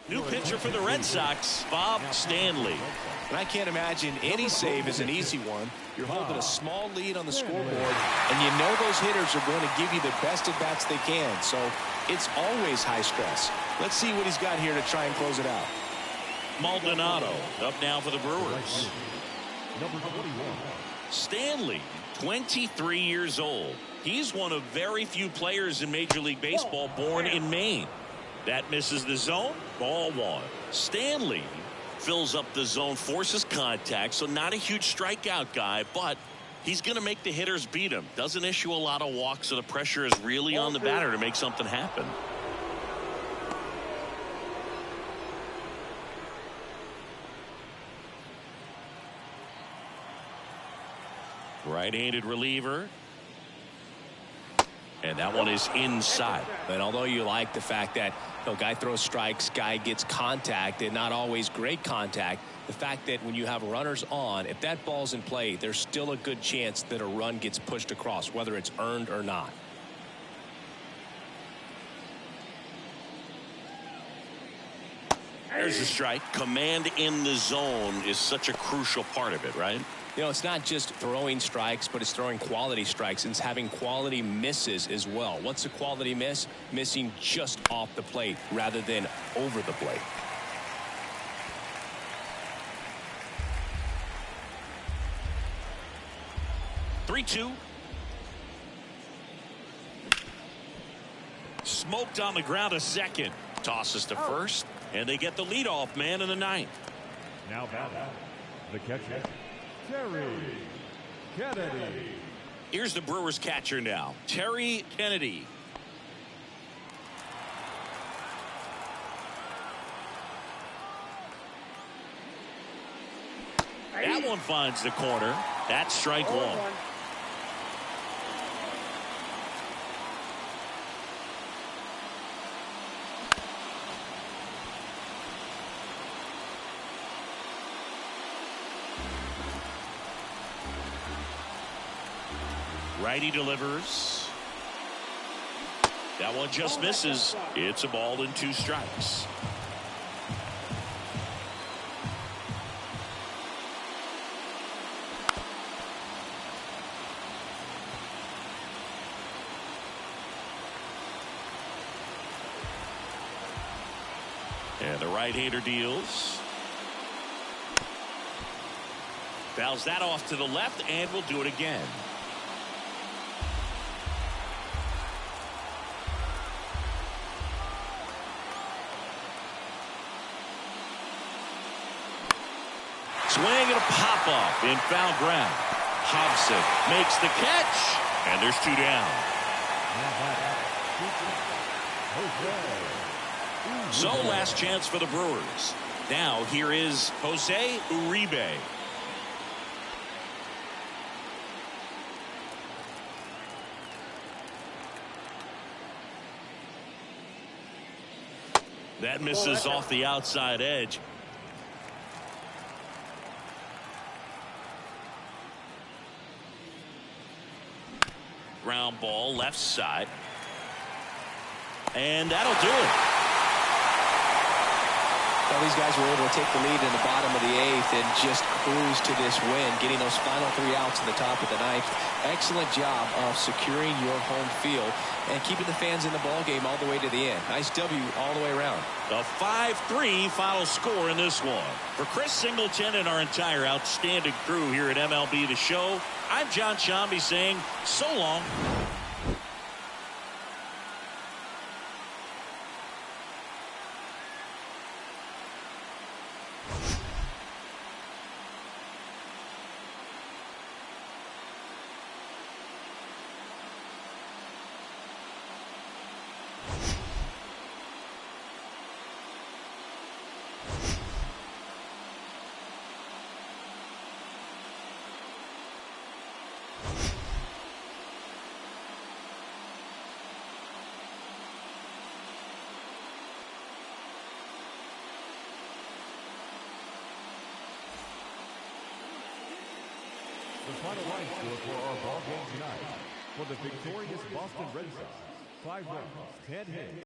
New pitcher for the Red Sox, Bob Stanley. And I can't imagine any save is an easy one. You're holding a small lead on the scoreboard, and you know those hitters are going to give you the best at bats they can. So it's always high stress. Let's see what he's got here to try and close it out. Maldonado up now for the Brewers. Number 21. Stanley, 23 years old. He's one of very few players in Major League Baseball born in Maine. That misses the zone. Ball one. Stanley fills up the zone, forces contact, so not a huge strikeout guy, but he's going to make the hitters beat him. Doesn't issue a lot of walks, so the pressure is really on the batter to make something happen. Right-handed reliever. And that one is inside. And although you like the fact that guy throws strikes, guy gets contact, and not always great contact, the fact that when you have runners on, if that ball's in play, there's still a good chance that a run gets pushed across, whether it's earned or not. There's a strike. Command in the zone is such a crucial part of it, right? It's not just throwing strikes, but it's throwing quality strikes, and it's having quality misses as well. What's a quality miss? Missing just off the plate rather than over the plate. Three-two. Smoked on the ground a second. Tosses to first, and they get the leadoff man in the ninth. Now batting, the catcher, Terry Kennedy. Here's the Brewers catcher now, Terry Kennedy. That one finds the corner. That's strike one. Righty delivers. That one just misses. It's a ball and 2 strikes. And the right-hander deals. Fouls that off to the left, and will do it again. Swing and a pop-up in foul ground. Hobson makes the catch, and there's 2 down. So last chance for the Brewers. Now here is Jose Uribe. That misses off the outside edge. Ground ball left side. And that'll do it. Well, these guys were able to take the lead in the bottom of the 8th and just cruise to this win, getting those final 3 outs in the top of the 9th. Excellent job of securing your home field and keeping the fans in the ball game all the way to the end. Nice W all the way around. A 5-3 final score in this one. For Chris Singleton and our entire outstanding crew here at MLB The Show, I'm John Shambi saying so long. The final line score for our ball game tonight. For the victorious Boston Red Sox, 5 runs, 10 hits.